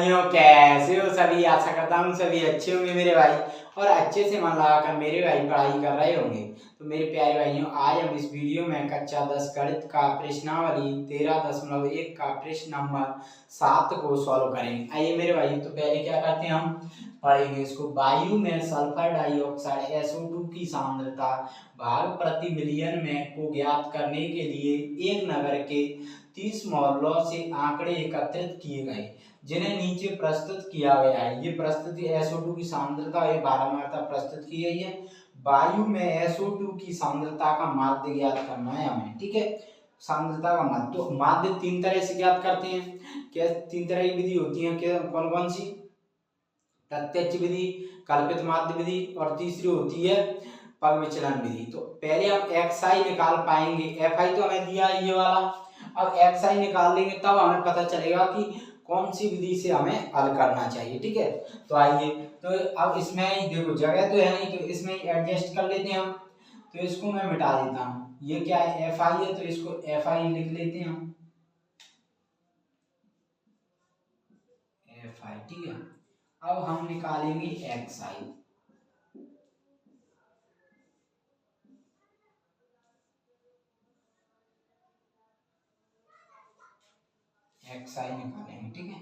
भाइयों, कैसे हो सभी। आशा करता हूँ सभी अच्छे होंगे मेरे भाई, और अच्छे से मन लगाकर मेरे भाई पढ़ाई कर रहे होंगे। तो मेरे प्यारे भाइयों, आज हम इस वीडियो में कक्षा 10 गणित का प्रश्नावली 13.1 का प्रश्न नंबर 7 को सॉल्व करेंगे। आइए मेरे भाई, तो पहले क्या करते हैं, हम पढ़ेंगे इसको। वायु में सल्फर डाइऑक्साइड SO2 की सांद्रता भाग प्रति मिलियन में को ज्ञात करने के लिए एक नगर के 30 मोहल्लों से आंकड़े एकत्रित किए गए, जिन्हें नीचे प्रस्तुत किया गया है। ये प्रस्तुति SO2 की सांद्रता एक बारहमार्ता प्रस्तुत की गई है। वायु में SO2 की सांद्रता का माध्य ज्ञात करना है हमें, ठीक है। सांद्रता का माध्य, तो माध्य तीन तरह से ज्ञात करते हैं। क्या तीन तरह की विधि होती है, क्या कौन कौन सी? प्रत्यक्ष विधि, कल्पित माध्य विधि, और तीसरी होती है पग विचलन विधि। तो पहले हम XI निकाल पाएंगे। FI तो हमें दिया है ये वाला, अब XI निकाल लेंगे तब हमें पता चलेगा कि कौन सी विधि से हमें हल करना चाहिए, ठीक है। तो आइए, तो अब इसमें देखो जगह तो है नहीं, तो इसमें एडजस्ट कर लेते हैं हम। तो इसको मैं मिटा देता हूँ। ये क्या है, FI है, तो इसको FI लिख लेते हैं हम, FI, ठीक है। अब हम निकालेंगे XI। XI निकालेंगे, ठीक है।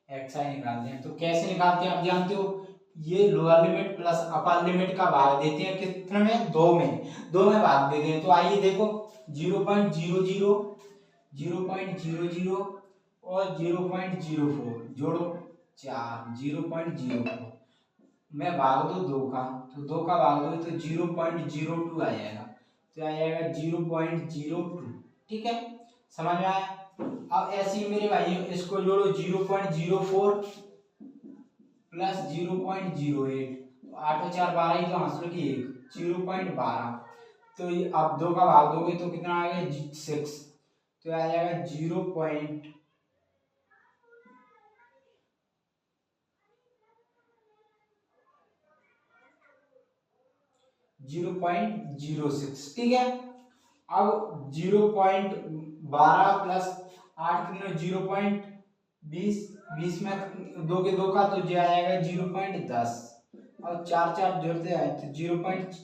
XI निकालते हैं, तो कैसे निकालते हैं आप जानते हो। ये lower limit plus upper limit का भाग देते हैं कितने में, दो में भाग देते हैं। तो आइए देखो, 0.00, 0.00 और 0.04 जोड़ो 4, 0.04 में भाग दो दो का, तो दो का भाग दो तो 0.02 आ जाएगा, तो आ जाएगा 0.02, ठीक है। समझ में आया। अब ऐसे ही मेरे भाइयों इसको जोड़ो, 0.04 प्लस 0.08, तो 8 और 4 12 ही, तो हासिल की 1, 0.12। तो ये अब दो का भाग दोगे तो कितना आएगा, 6, तो आ जाएगा 0.06, ठीक है। अब 0.12 प्लस 8 कितना, 0.20, 20 में दो के दो का, तो जो आएगा 0.10, और 4 4 जोड़ते हैं तो 0.14,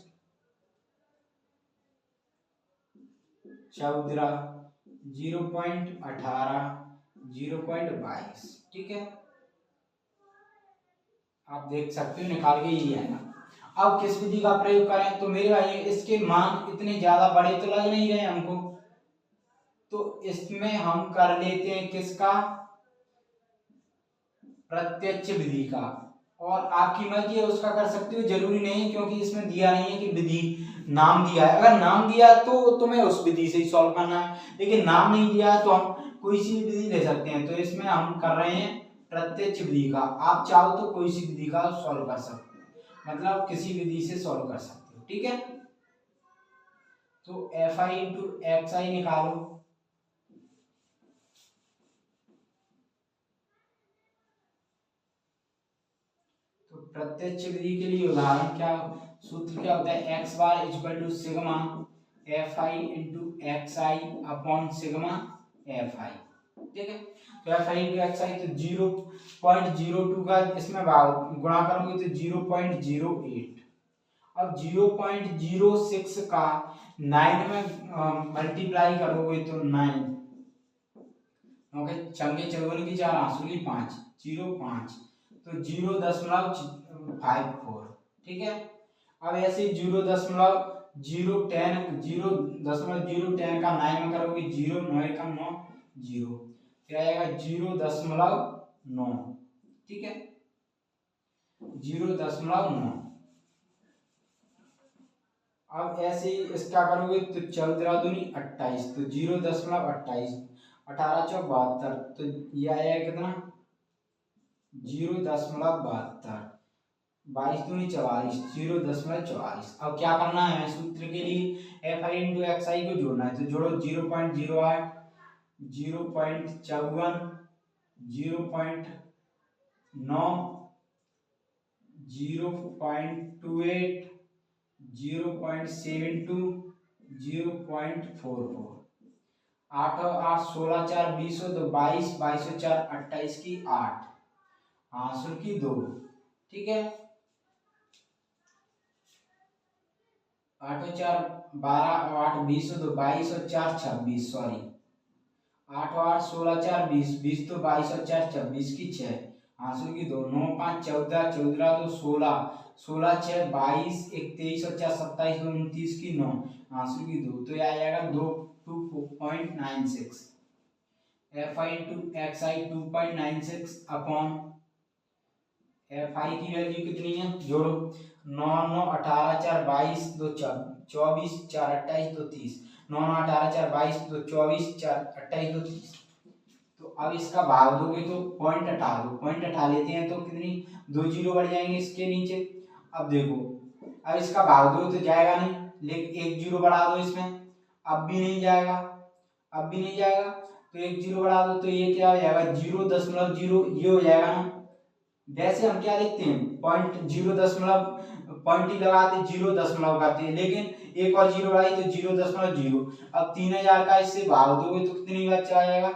0.18, 0.22, ठीक है। आप देख सकते हो निकाल के यही आएगा। अब किस विधि का प्रयोग करें, तो मेरे भाई इसके मान इतने ज्यादा बड़े तो लग नहीं रहे हमको, तो इसमें हम कर लेते हैं किसका, प्रत्यक्ष विधि का। और आपकी मर्जी है, उसका कर सकते हो, जरूरी नहीं, क्योंकि इसमें दिया नहीं है कि विधि, नाम दिया है। अगर नाम दिया तो तुम्हें उस विधि से ही सॉल्व करना है, लेकिन नाम नहीं दिया है तो हम कोई सी विधि ले सकते हैं। तो इसमें हम कर रहे हैं प्रत्यक्ष विधि का। आप चाहो तो कोई सी विधि का सॉल्व कर सकते हो, मतलब किसी विधि से सॉल्व कर सकते हो, ठीक है। तो FI इंटू XI निकालो, तो प्रत्यक्ष विधि के लिए उदाहरण क्या, सूत्र क्या होता है, x bar equal to sigma FI into XI upon sigma FI, ठीक है। तो FI इंटू XI, तो 0.02 का इसमें भाग गुणा करोगे तो 0.08, अब 0.06 का 9 में मल्टीप्लाई करोगे तो 9, ओके, चंगे चौगुन की 4 आंसू की 5, 0.5, तो 0.54, ठीक है। अब ऐसे 0.010 0.010 का 9 में करोगे 0, 9 का 9, 0, फिर आएगा 0.9, ठीक है, 0.9। अब ऐसे ही इसका करोगे तो 14 दूनी 28, तो 0.28, 18 चौक 72, तो ये आएगा कितना, 0.72, 22 दूनी 44, 0.44। अब क्या करना है, सूत्र के लिए FI इंटू XI को जोड़ना है, तो जोड़ो 0.08, 0.54, 0.9 0.28, 0.72, 0.44। 8 और 8 16 4 20 हो तो 22, 22 और 4 28 की 8, आंसर की 2। ठीक है, 8 और 4 12 और 8 20 हो तो 22 और 4 26, सॉरी 8 और 8 16 4 20, 20 तो 22 और 4 26 की 6, आंसर की 2। 9 5 14, 14 तो 16, 16 6 22, 1 23 और 4 27, 2 29 की 9, आंसर की 2। तो यह आ जाएगा 2.96। fi to xi 2.96 upon fi की वैल्यू कितनी है, जोड़ो 9 9 18 4 22 2 24 4 28 2 30, 9 9 18 4 22 2 24 4 28 2 30। तो अब इसका भाग दोगे तो पॉइंट हटा दो, पॉइंट हटा लेते हैं तो कितनी 2 जीरो बढ़ जाएंगे इसके नीचे। अब देखो, अब इसका भाग दो तो जाएगा नहीं, लेकिन 1 जीरो बढ़ा दो इसमें, अब भी नहीं जाएगा, अब भी नहीं जाएगा, तो 1 जीरो बढ़ा दो तो ये क्या हो जाएगा 0.0, ये हो जाएगा ना। वैसे हम क्या लिखते हैं, पॉइंट 0 पॉइंट ही लगाते 0 करते हैं, लेकिन एक और जीरो बढ़ाई तो 0.0। अब 3000 का इससे भाग दोगे तो कितनी बच्चा आ जाएगा,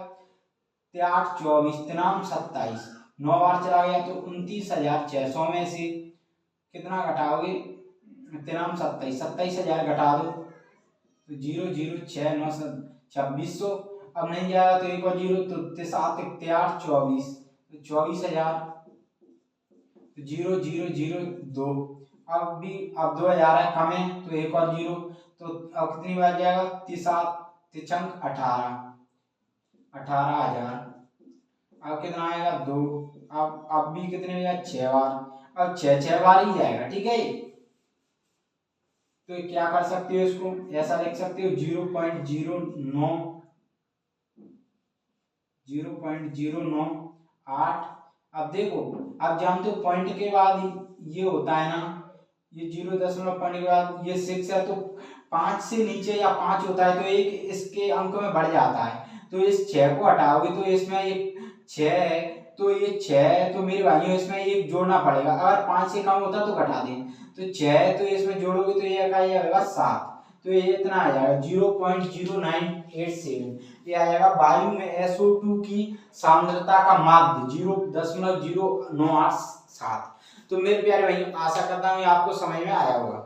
8 24 3 27, 9 बार चला गया तो 29,600 में से कितना घटाओगे, 3 27, 27,000 घटा दो तो 0 0 6 9 2600। अब नहीं जाएगा तो एक और जीरो तो 7 8 24, तो 24,000, 0 0 0 2। अब भी अब 2000 है, कम है तो एक और जीरो, तो अब कितनी बार जाएगा 7 3 18, 18,000। अब कितना आएगा 2, अब भी कितने हो जाए 6 बार, अब 6 बार ही जाएगा। ठीक है, तो क्या कर सकते हो, इसको ऐसा लिख सकते हो 0.098। अब देखो, अब जानते हो पॉइंट के बाद ये होता है ना, ये 0 पॉइंट के बाद ये 6 है, तो 5 से नीचे या 5 होता है तो एक इसके अंक में बढ़ जाता है, तो इस 6 को हटाओगे तो इसमें ये 6 है, तो ये 6 है तो मेरे भाइयों इसमें एक जोड़ना पड़ेगा, अगर 5 से कम होता तो घटा दें, तो 6 है तो इसमें जोड़ोगे तो ये आ जाएगा 7, तो ये इतना आ जाएगा 0.0987। ये आ जाएगा वायु में SO2 की सांद्रता का माध्य 0.0987। तो मेरे प्यारे भाइयों, आशा करता हूँ आपको समझ में आया होगा।